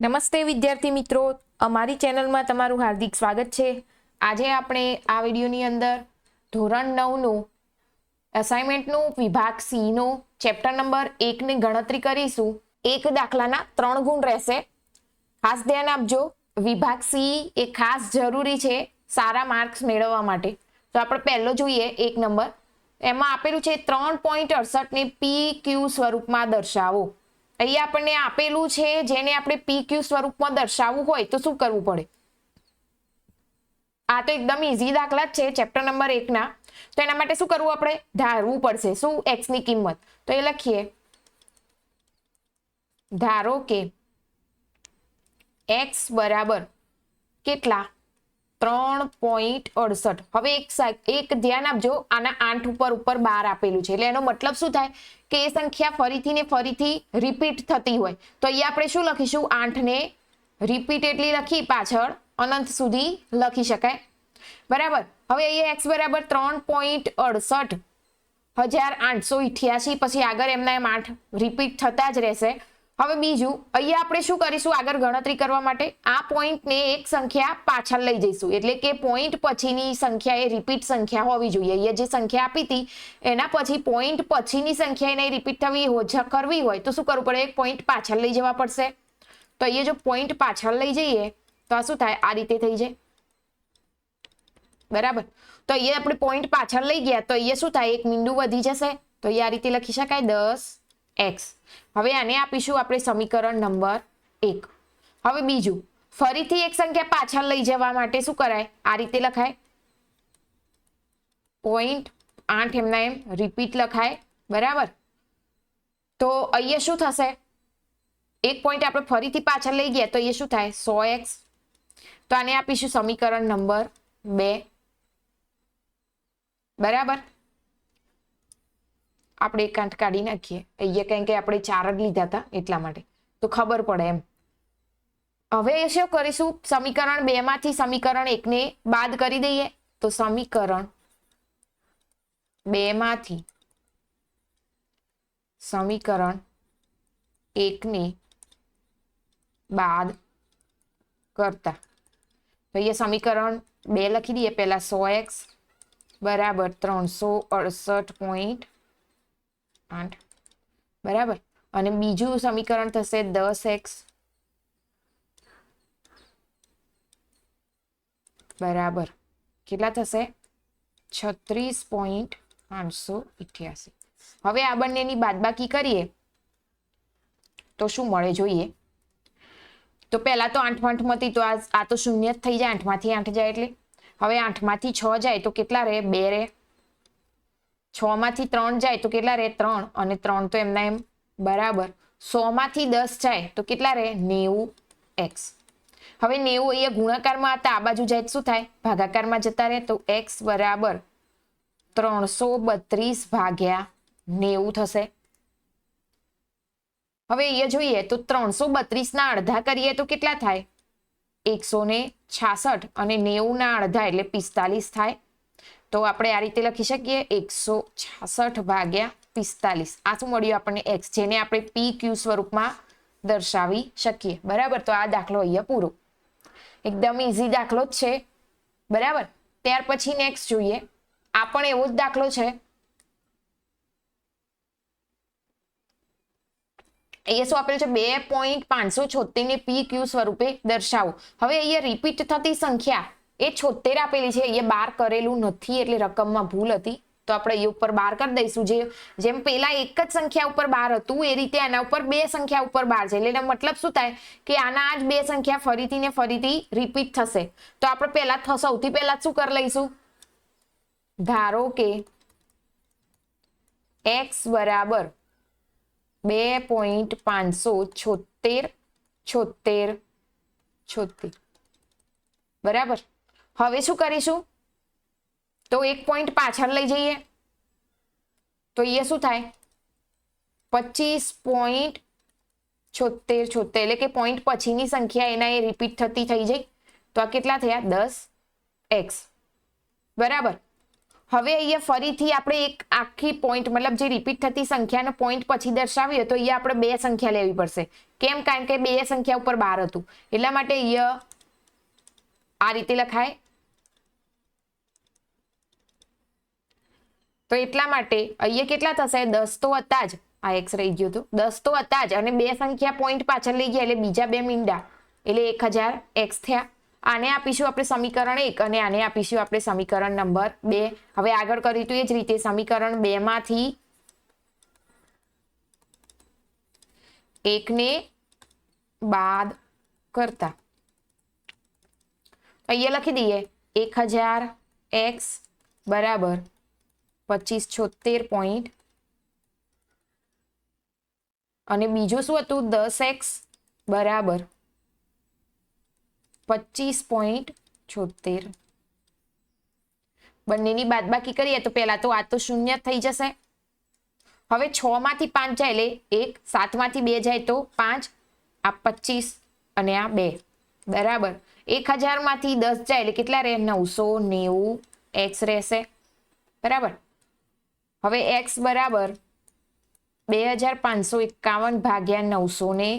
નમસ્તે વિદ્યાર્થી મિત્રો, અમારી ચેનલમાં તમારું હાર્દિક સ્વાગત છે। આજે આપણે આ વિડીયોની અંદર ધોરણ 9નું અસાઇનમેન્ટનું વિભાગ સી નો ચેપ્ટર નંબર 1 ની ગણતરી કરીશું। એક દાખલાના 3 ગુણ રહેશે। ખાસ ધ્યાન આપજો, વિભાગ સી એ ખાસ જરૂરી છે સારા માર્ક્સ મેળવવા માટે। તો આપણે પહેલો જોઈએ 1 નંબર, એમાં આપેલું છે 3.68 ને પી ક્યુ સ્વરૂપમાં દર્શાવો। અહીંયા આપણને આપેલું છે જેને આપણે પી ક્યુ સ્વરૂપમાં દર્શાવવું હોય તો શું કરવું પડે? આ તો એકદમ ઈઝી દાખલા જ છે ચેપ્ટર નંબર 1 ના। તો એના માટે શું કરવું? આપણે ધારવું પડશે શું? x ની કિંમત। તો એ લખીએ, ધારો કે x બરાબર કેટલા? 3.68। હવે એક ધ્યાન આપજો, આના 8 ઉપર 12 આપેલું છે એટલે એનો મતલબ શું થાય કે એ સંખ્યા ફરીથી ને ફરીથી રિપીટ થતી હોય તો અહીંયા આપણે શું લખીશું? 8 ને રિપીટેડલી લખી પાછળ અનંત સુધી લખી શકાય, બરાબર। હવે અહીંયા x બરાબર 3.68 1888, પછી આગળ એમના એમ 8 રિપીટ થતા જ રહેશે। હવે બીજું અહીંયા આપણે શું કરીશું? આગળ ગણતરી કરવા માટે આ પોઈન્ટને એક સંખ્યા પાછળ લઈ જઈશું, એટલે કે પોઈન્ટ પછીની સંખ્યા એ રિપીટ સંખ્યા હોવી જોઈએ। અહીંયા જે સંખ્યા આપી હતી એના પછી પોઈન્ટ પછીની સંખ્યા એને રિપીટ કરવી હોય તો શું કરવું પડે? એક પોઈન્ટ પાછળ લઈ જવા પડશે। તો અહીંયા જો પોઈન્ટ પાછળ લઈ જઈએ તો આ શું થાય? આ રીતે થઈ જાય, બરાબર। તો અહીંયા આપણે પોઈન્ટ પાછળ લઈ ગયા તો અહીંયા શું થાય? એક મીંડું વધી જશે, તો અહીંયા આ રીતે લખી શકાય 10x। હવે આને આપીશું આપણે સમીકરણ નંબર 1। હવે બીજું, ફરીથી એક સંખ્યા પાછળ લઈ જવા માટે શું કરાય? આ રીતે લખાય, 0.8 એમના એમ રિપીટ લખાય, બરાબર। તો અહીંયા શું થશે? એક પોઈન્ટ આપણે ફરીથી પાછળ લઈ ગયા તો અહીંયા શું થાય? 100x। તો આને આપીશું સમીકરણ નંબર 2, બરાબર। આપણે એક આંઠ કાઢી નાખીએ અહીંયા, કારણ કે આપણે 4 જ લીધા હતા એટલા માટે, તો ખબર પડે એમ। હવે શું કરીશું? સમીકરણ 2 માંથી સમીકરણ 1 ને બાદ કરી દઈએ, તો સમીકરણ 2 માંથી સમીકરણ 1 ને બાદ કરતા તો અહીંયા સમીકરણ 2 લખી દઈએ પહેલા, 100x બરાબર 368.8, બરાબર। અને બીજું સમીકરણ થશે 10x બરાબર કેટલા થશે? 36.888। હવે આ બંનેની બાદબાકી કરીએ તો શું મળે જોઈએ? તો પહેલા તો 8 માંથી તો આ તો શૂન્ય જ થઈ જાય, 8 માંથી 8 જાય એટલે। હવે 8 માંથી 6 જાય તો કેટલા રહે? 2 રહે। 6 માંથી 3 જાય તો કેટલા રહે? 3, અને 3 તો એમના એમ, બરાબર। 100 માંથી 10 જાય તો કેટલા રહે? 90x। હવે 90 અહીંયા ગુણાકારમાં હતા, આ બાજુ જાય શું થાય? ભાગાકારમાં જતા રહે, તો x બરાબર 332 ભાગ્યા 90 થશે। હવે અહીંયા જોઈએ તો 332 ના અડધા કરીએ તો કેટલા થાય? 166, અને 90 ના અડધા એટલે 45 થાય। તો આપણે આ રીતે લખી શકીએ 166 ભાગ્યા 45। આ શું મળ્યું આપણને? x, જેને આપણે પી ક્યુ સ્વરૂપમાં દર્શાવી શકીએ, બરાબર। તો આ દાખલો અહીંયા પૂરો, એકદમ ઈઝી દાખલો જ છે, બરાબર। ત્યાર પછી નેક્સ્ટ જોઈએ, આ પણ એવો જ દાખલો છે। અહીંયા શું આપેલું છે? 2.576 ને પી ક્યુ સ્વરૂપે દર્શાવો। હવે અહીંયા રિપીટ થતી સંખ્યા એ 76 આપેલી છે, અહીંયા 12 કરેલું નથી એટલે રકમમાં ભૂલ હતી, તો આપણે અહીંયા ઉપર 12 કરી દઈશું। જેમ પેલા એક જ સંખ્યા ઉપર 12 હતું એ રીતે આના ઉપર 2 સંખ્યા ઉપર 12 છે, એટલે એનો મતલબ શું થાય કે આના જ 2 સંખ્યા ફરીથી ને ફરીથી રિપીટ થશે। તો આપણે પહેલા સૌથી પહેલા શું કરી લઈશું? ધારો કે x બરાબર 2.576, બરાબર। હવે શું કરીશું? તો એક પોઈન્ટ પાછળ લઈ જઈએ તો અહીંયા શું થાય? 25.76, એટલે કે પોઈન્ટ પછીની સંખ્યા એના એ રિપીટ થતી થઈ જાય, તો આ કેટલા થયા? 10x, બરાબર। હવે અહીંયા ફરીથી આપણે એક આખી પોઈન્ટ મતલબ જે રિપીટ થતી સંખ્યાનો પોઈન્ટ પછી દર્શાવીએ તો અહીંયા આપણે બે સંખ્યા લેવી પડશે. કેમ? કારણ કે બે સંખ્યા ઉપર 12 હતું એટલા માટે અહીંયા આ રીતે લખાય. તો એટલા માટે અહીંયા કેટલા થશે? 10 તો હતા જ, આ એક્સ રહી ગયું હતું, 10 તો હતા જ અને બે સંખ્યા પોઈન્ટ પાછળ લઈ ગયા એટલે બીજા બે મીંડા એટલે 1000 એક્સ થયા. આને આપીશું આપણે સમીકરણ 1 અને આને આપીશું આપણે સમીકરણ નંબર 2. હવે આગળ કર્યું તો એ જ રીતે સમીકરણ 2 માંથી 1 ને બાદ કરતા અહીંયા લખી દઈએ 1000 એક્સ બરાબર 2576 પોઈન્ટ અને બીજું શું હતું? 10x બરાબર 25.76. બંનેની બાદબાકી કરીએ તો પહેલા તો આ તો શૂન્ય થઈ જશે. હવે 6 માંથી 5 જાય એટલે 1, 7 માંથી 2 જાય તો 5, આ 25 અને આ 2 બરાબર 1000 માંથી 10 જાય એટલે કેટલા રહે? 990 એક્સ રહેશે બરાબર. હવે એક્સ બરાબર 2551 ભાગ્યા 990,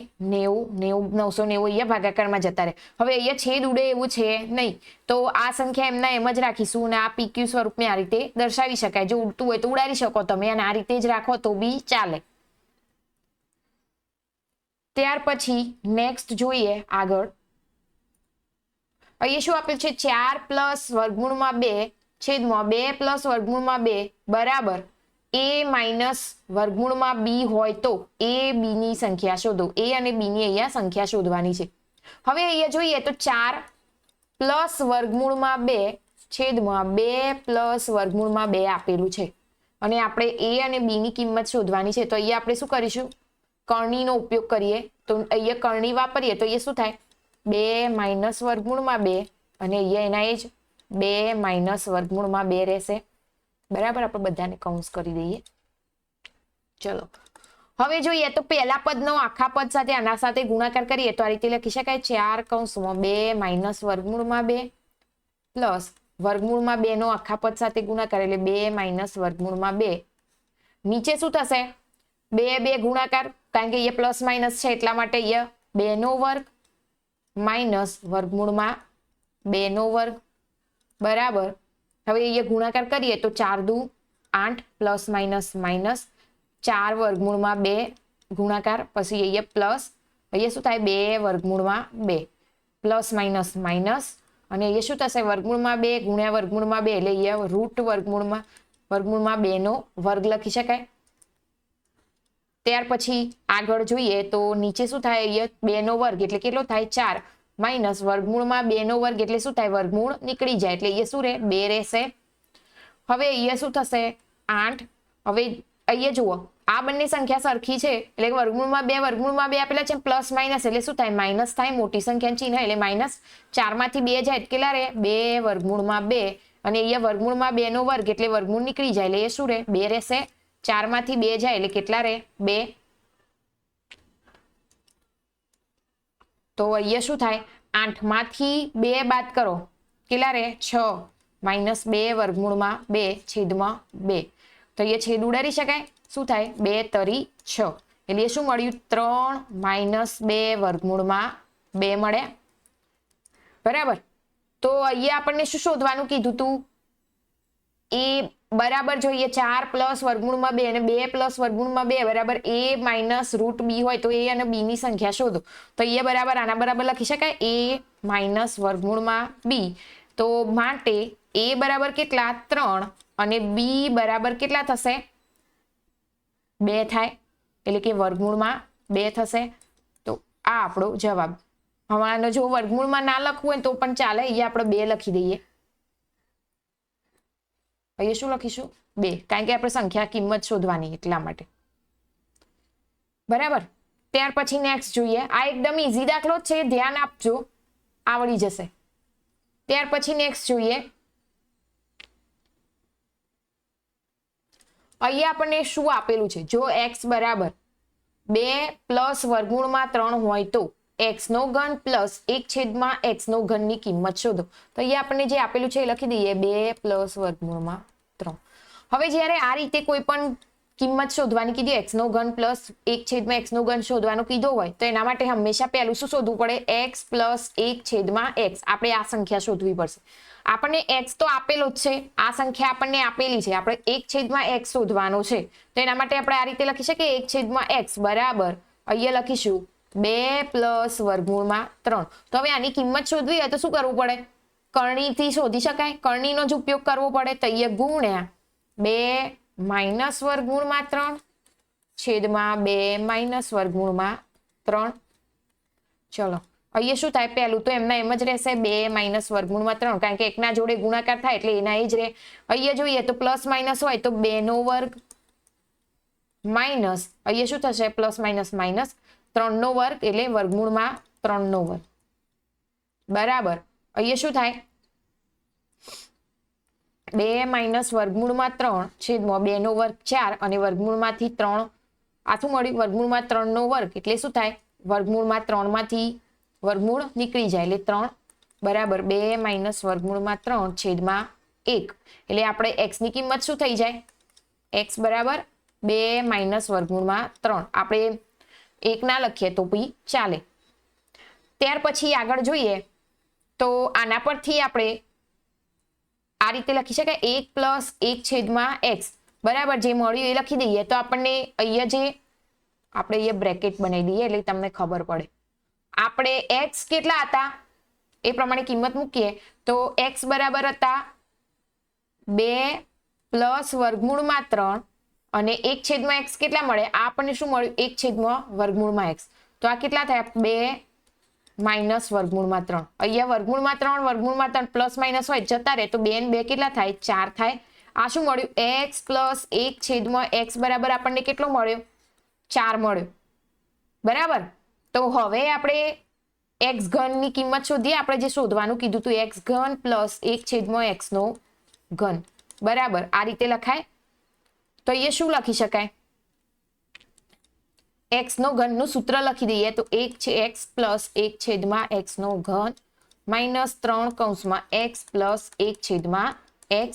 990 અહીંયા ભાગાકારમાં જતા રહે. હવે અહીંયા છેદ ઉડે એવું છે નહીં તો આ સંખ્યા એમના એમ જ રાખીશું અને આ પીક્યુ સ્વરૂપને આ રીતે દર્શાવી શકાય. જો ઉડતું હોય તો ઉડાડી શકો તમે અને આ રીતે જ રાખો તો બી ચાલે. ત્યાર પછી નેક્સ્ટ જોઈએ આગળ. અહીંયા શું આપેલ છે? 4 પ્લસ વર્ગમૂળમાં 2 છેદમાં 2 પ્લસ વર્ગમૂળમાં 2 બરાબર a માઇનસ વર્ગમૂળમાં b હોય તો a b ની સંખ્યા શોધો. a અને b ની અહીંયા સંખ્યા શોધવાની છે. હવે અહીંયા જોઈએ તો 4 પ્લસ વર્ગમૂળમાં 2 છેદમાં 2 પ્લસ વર્ગમૂળમાં 2 આપેલું છે અને આપણે a અને b ની કિંમત શોધવાની છે. તો અહીંયા આપણે શું કરીશું? કરણીનો ઉપયોગ કરીએ. તો અહીંયા કરણી વાપરીએ તો અહીંયા શું થાય? 2 માઇનસ વર્ગમૂળમાં 2 અને અહીંયા એના એ જ 2 માઇનસ વર્ગમૂળમાં 2 રહેશે બરાબર. આપણે બધાને કૌંસ કરી દઈએ. ચલો હવે જોઈએ તો પહેલા પદનો આખા પદ સાથે આના સાથે ગુણાકાર કરીએ તો આ રીતે લખી શકાય 4 કૌંસમાં 2 માઇનસ વર્ગમૂળમાં 2 પ્લસ વર્ગમૂળમાં 2 નો આખા પદ સાથે ગુણાકાર એટલે 2 માઇનસ વર્ગમૂળમાં 2. નીચે શું થશે? 2 ગુણાકાર કારણ કે અહીંયા પ્લસ માઇનસ છે એટલા માટે અહીંયા 2 નો વર્ગ માઇનસ વર્ગમૂળમાં 2 નો વર્ગ બરાબર. હવે અહીંયા ગુણાકાર કરીએ તો 4 દુ 8 પ્લસ માઇનસ માઇનસ 4 વર્ગમૂળમાં 2 ગુણાકાર પછી અહીંયા પ્લસ અહીંયા શું થાય? 2 વર્ગમૂળમાં 2 પ્લસ માઇનસ માઇનસ અને અહીંયા શું થશે? વર્ગમૂળમાં 2 ગુણ્યા વર્ગમૂળમાં 2 એટલે અહીંયા રૂટ વર્ગમૂળમાં 2 નો વર્ગ લખી શકાય. ત્યાર પછી આગળ જોઈએ તો નીચે શું થાય? અહીંયા 2 નો વર્ગ એટલે કેટલો થાય? 4 માઇનસ વર્ગમૂળમાં 2 નો વર્ગ એટલે શું થાય? વર્ગમૂળ નીકળી જાય એટલે અહીંયા શું રહે? 2 રહેશે. હવે અહીંયા શું થશે? 8. હવે અહીંયા જુઓ આ બંને સંખ્યા સરખી છે એટલે વર્ગમૂળમાં 2 આપેલા છે પ્લસ માઇનસ એટલે શું થાય? માઇનસ થાય. મોટી સંખ્યા ચિહ્ન એટલે માઇનસ. 4 માંથી 2 જાય એટલે કેટલા રહે? 2 વર્ગમૂળમાં 2 અને અહીંયા વર્ગમૂળમાં 2 નો વર્ગ એટલે વર્ગમૂળ નીકળી જાય એટલે એ શું રહે? 2 રહેશે. 4 માંથી 2 જાય એટલે કેટલા રહે? 2. તો અહીંયા શું થાય? 8 માંથી 2 બાદ કરો કેટલા રહે? 6 માઇનસ 2 વર્ગમૂળમાં 2 છેદમાં 2. તો અહીંયા છેદ ઉડાડી શકાય. શું થાય? 2 તરી 6 એટલે એ શું મળ્યું? 3 માઇનસ 2 વર્ગમૂળમાં 2 મળ્યા બરાબર. તો અહીંયા આપણને શું શોધવાનું કીધું તું? એ બરાબર જોઈએ 4 પ્લસ વર્ગમૂળમાં 2 અને 2 પ્લસ વર્ગમૂળમાં 2 બરાબર a માઇનસ રૂટ b હોય તો a અને b ની સંખ્યા શોધો. તો એ બરાબર આના બરાબર લખી શકાય a માઇનસ વર્ગમૂળમાં b. તો માટે a બરાબર કેટલા? 3 અને b બરાબર કેટલા થશે? 2 થાય એટલે કે વર્ગમૂળમાં 2 થશે. તો આ આપણો જવાબ. હમણાં જો વર્ગમૂળમાં ના લખવું હોય તો પણ ચાલે. અહીંયા આપણે 2 લખી દઈએ. અહીંયા શું લખીશું? 2 કારણ કે આપણે સંખ્યા કિંમત શોધવાની એટલા માટે બરાબર. ત્યાર પછી નેક્સ્ટ જોઈએ. આ એકદમ ઈઝી દાખલો છે, ધ્યાન આપજો, આવડી જશે. ત્યાર પછી નેક્સ્ટ જોઈએ. અહીંયા આપણને શું આપેલું છે? જો x બરાબર 2 પ્લસ વર્ગમૂળમાં 3 હોય તો x નો ઘન પ્લસ 1 છેદમાં x નો ઘન ની કિંમત શોધો. તો અહીંયા આપણને જે આપેલું છે એ લખી દઈએ 2 પ્લસ વર્ગમૂળમાં 3. હવે જ્યારે આ રીતે કોઈ પણ કિંમત શોધવાની કીધી x નો ઘન પ્લસ 1/x નો ઘન શોધવાનું કીધો હોય તો એના માટે હંમેશા પહેલું શું શોધવું પડે? x plus 1/x. આપણે આ સંખ્યા શોધવી પડશે. આપણને x તો આપેલો જ છે, આ સંખ્યા આપણને આપેલી છે, આપણે 1/x શોધવાનો છે. તો એના માટે આપણે આ રીતે લખી શકીએ 1/x બરાબર અહીંયા લખીશું 2 પ્લસ વર્ગમૂળમાં 3. તો હવે આની કિંમત શોધવી હોય તો શું કરવું પડે? કરણીથી શોધી શકાય, કરણીનો જ ઉપયોગ કરવો પડે. તો અહીંયા ગુણ્યા 2 માઇનસ વર્ગમૂળમાં 3 છેદમાં 2 માઇનસ વર્ગમૂળમાં 3. ચલો અહીંયા શું થાય? પહેલું તો એમના એમ જ રહેશે 2 માઇનસ વર્ગમૂળમાં 3, કારણ કે એકના જોડે ગુણાકાર થાય એટલે એના એ જ રહે. અહીંયા જોઈએ તો પ્લસ માઇનસ હોય તો 2 નો વર્ગ માઇનસ અહીંયા શું થશે? પ્લસ માઇનસ માઇનસ 3 નો વર્ગ એટલે વર્ગમૂળમાં 3 નો વર્ગ બરાબર અહીંયા શું થાય? 2 માઇનસ વર્ગમૂળમાં 3 છેદમાં 2 નો વર્ગ 4 અને વર્ગમૂળમાંથી 3 આ શું મળ્યું? વર્ગમૂળમાં 3 નો વર્ગ એટલે શું થાય? વર્ગમૂળમાં 3 માંથી વર્ગમૂળ નીકળી જાય એટલે 3 બરાબર 2 માઇનસ વર્ગમૂળમાં 3 છેદમાં 1 એટલે આપણે x ની કિંમત શું થઈ જાય? x બરાબર 2 માઇનસ વર્ગમૂળમાં 3. આપણે 1 ના લખીએ તો બી ચાલે. ત્યાર પછી આગળ જોઈએ તો આના પરથી આપણે આ રીતે લખી શકાય 1 પ્લસ 1/x બરાબર જે મળ્યું એ લખી દઈએ તો આપણને અહીંયા જે આપણે અહીંયા બ્રેકેટ બનાવી દઈએ એટલે તમને ખબર પડે. આપણે x કેટલા હતા એ પ્રમાણે કિંમત મૂકીએ તો x બરાબર હતા 2 પ્લસ વર્ગમૂળમાં 3 અને 1/x કેટલા મળે? આ આપણને શું મળ્યું? 1/વર્ગમૂળમાં x. તો આ કેટલા થયા? 2 માઇનસ વર્ગમૂળમાં 3. અહીંયા વર્ગમૂળમાં 3 પ્લસ માઇનસ હોય જતા રહે તો 2 ને 2 કેટલા થાય? 4 થાય. આ શું મળ્યું? x પ્લસ 1/x બરાબર આપણને કેટલો મળ્યો? 4 મળ્યો બરાબર. તો હવે આપણે x ઘનની કિંમત શોધીએ. આપણે જે શોધવાનું કીધું હતું x ઘન પ્લસ 1/x નો ઘન બરાબર આ રીતે લખાય. તો એ શું લખી શકાય? x નો ઘનનું સૂત્ર લખી દઈએ તો 1 છે x પ્લસ 1/x નો ઘન માઇનસ 3 કૌંસમાં x પ્લસ 1/x.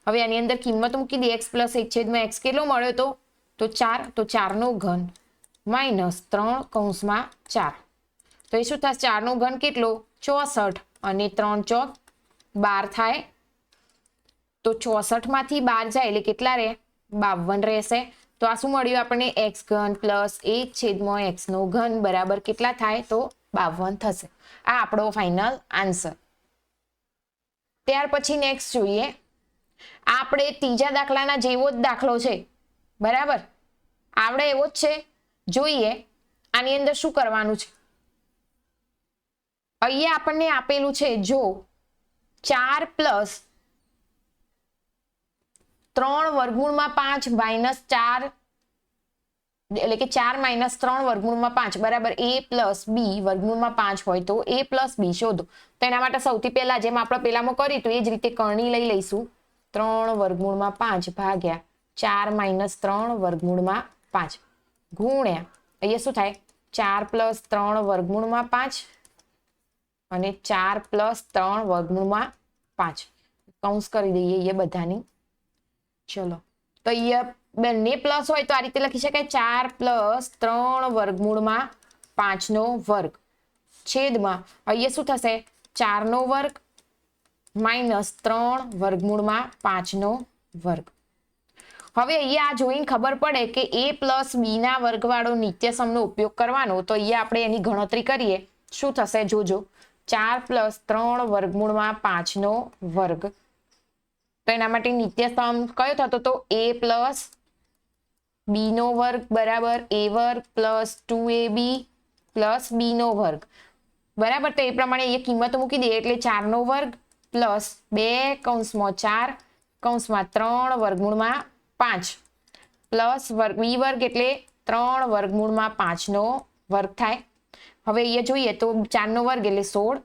હવે આની અંદર કિંમત મૂકી દઈએ x પ્લસ 1/x કેટલો મળ્યો તો 4. તો 4 નો ઘન માઇનસ 3 કૌંસમાં 4. તો એ શું થશે? 4 નો ઘન કેટલો? 64 અને 3 ચોક 12 થાય. તો 64 માંથી 12 જાય એટલે કેટલા રહે? 52 રહેશે. તો આ શું મળ્યું આપણને? x ઘન પ્લસ 1/x નો ઘન બરાબર કેટલા થાય? તો 52 થશે. આ આપણો ફાઇનલ આન્સર. ત્યાર પછી નેક્સ્ટ જોઈએ. આપણે ત્રીજા દાખલાના જેવો જ દાખલો છે બરાબર આવડે એવો જ છે. જોઈએ આની અંદર શું કરવાનું છે. અહીંયા આપણને આપેલું છે જો 4 પ્લસ 3 વર્ગમૂળમાં 5 માઇનસ 4 એટલે કે 4 માઇનસ 3 વર્ગમૂળમાં 5 બરાબર a પ્લસ b વર્ગમૂળમાં 5 હોય તો a પ્લસ b શોધો. તો એના માટે સૌથી પહેલા જેમ આપણે પેલામાં કર્યું તો એ જ રીતે કરણી લઈ લઈશું. 3 વર્ગમૂળમાં 5 ભાગ્યા 4 માઇનસ 3 વર્ગમૂળમાં 5 ગુણ્યા અહીંયા શું થાય? 4 પ્લસ 3 વર્ગમૂળમાં 5 અને 4 પ્લસ 3 વર્ગમૂળમાં 5 કૌંસ કરી દઈએ એ બધાની. ચલો તો અહીંયા બંને પ્લસ હોય તો આ રીતે લખી શકાય 4 પ્લસ 3 વર્ગમૂળમાં 5 નો વર્ગ છેદમાં અહીંયા શું થશે? 4 નો વર્ગ માઇનસ 3 વર્ગમૂળમાં 5 નો વર્ગ. હવે અહીંયા આ જોઈને ખબર પડે કે a પ્લસ b ના વર્ગવાળો નિત્યસમનો ઉપયોગ કરવાનો. તો અહીંયા આપણે એની ગણતરી કરીએ. શું થશે જોજો? 4 પ્લસ 3 વર્ગમૂળમાં 5 નો વર્ગ. તો એના માટે નિત્યસમ કયો થતો? તો a પ્લસ b નો વર્ગ બરાબર a વર્ગ પ્લસ 2ab પ્લસ b નો વર્ગ બરાબર. તો એ પ્રમાણે એ કિંમત મૂકી દઈએ એટલે 4 નો વર્ગ પ્લસ 2 કૌંસમાં 4 કૌંસમાં 3 વર્ગમૂળમાં 5 પ્લસ b વર્ગ એટલે 3 વર્ગમૂળમાં 5 નો વર્ગ થાય. હવે અહીંયા જોઈએ તો 4 નો વર્ગ એટલે 16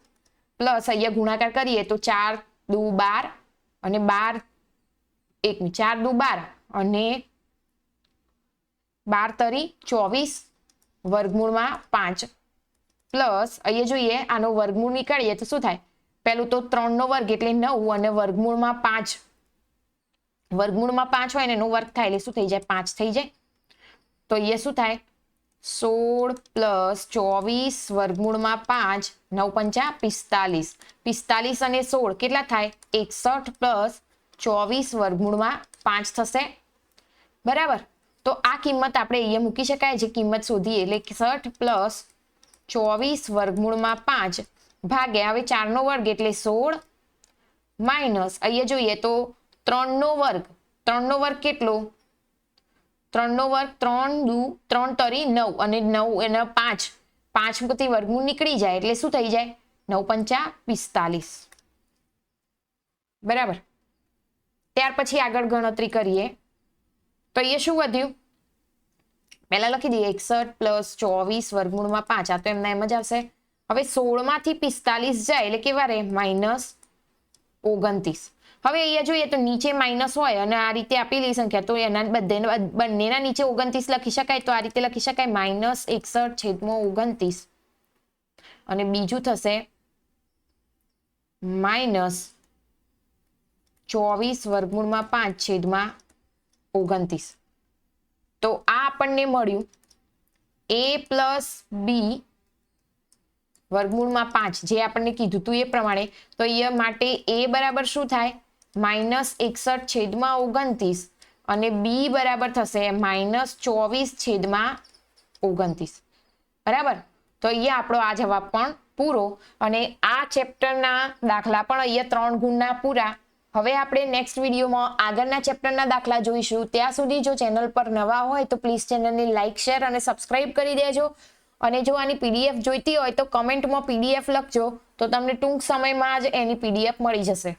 પ્લસ અહીંયા ગુણાકાર કરીએ તો 4 દુ 12 અને 12 4 દુ 12 અને 12 તરી 24 વર્ગમૂળમાં 5 પ્લસ અહીંયા જોઈએ આનો વર્ગમૂળ નીકાળીએ તો શું થાય? પહેલું તો 3 નો વર્ગ એટલે 9 અને વર્ગમૂળમાં 5 વર્ગમૂળમાં 5 હોય ને એનો વર્ગ થાય એટલે શું થઈ જાય? 5 થઈ જાય. તો અહીંયા શું થાય? 16 પ્લસ 24 વર્ગમૂળમાં 5, 9 પંચા 45. 45 અને 16 કેટલા થાય? 61 પ્લસ 24 વર્ગમૂળમાં 5 થશે. બરાબર. તો આ કિંમત આપણે અહીંયા મૂકી શકાય. જે કિંમત શોધીએ એટલે 61 પ્લસ 24 વર્ગમૂળમાં 5 ભાગ્યા હવે 4 નો વર્ગ એટલે 16 માઇનસ અહીંયા જોઈએ તો 3 નો વર્ગ. 3 નો વર્ગ કેટલો? 3 નો વર્ગ 3 દુ 3 તરી 9 અને 9 એના 5. 5 માંથી વર્ગમૂળ નીકળી જાય એટલે શું થઈ જાય? 9 પંચા 45. બરાબર. ત્યાર પછી આગળ ગણતરી કરીએ તો અહીંયા શું વધ્યું? પહેલા લખી દઈએ 61 પ્લસ 24 વર્ગમૂળમાં 5. આ તો એમના એમ જ આવશે. હવે 16 માંથી 45 જાય એટલે કેવા રહે? માઇનસ 29. હવે અહીંયા જોઈએ તો નીચે માઇનસ હોય અને આ રીતે આપેલી સંખ્યા તો એના બંનેના નીચે 29 લખી શકાય. તો આ રીતે લખી શકાય માઇનસ 61/29 અને બીજું થશે માઇનસ 24 વર્ગમૂળમાં 5/29. તો આ આપણને મળ્યું a પ્લસ બી વર્ગમૂળમાં 5 જે આપણને કીધું હતું એ પ્રમાણે. તો અહીંયા માટે a બરાબર શું થાય? માઇનસ 61/29 અને બી બરાબર થશે માઇનસ 24/29. બરાબર. તો અહીંયા આપણો આ જવાબ પણ પૂરો. અને આ ચેપ્ટરના દાખલા પણ અહીંયા 3 ગુણના પૂરા. હવે આપણે નેક્સ્ટ વિડીયોમાં આગળના ચેપ્ટરના દાખલા જોઈશું. ત્યાં સુધી જો ચેનલ પર નવા હોય તો પ્લીઝ ચેનલને લાઇક, શેર અને સબસ્ક્રાઇબ કરી દેજો. અને જો આની પીડીએફ જોઈતી હોય તો કમેન્ટમાં પીડીએફ લખજો તો તમને ટૂંક સમયમાં જ એની પીડીએફ મળી જશે.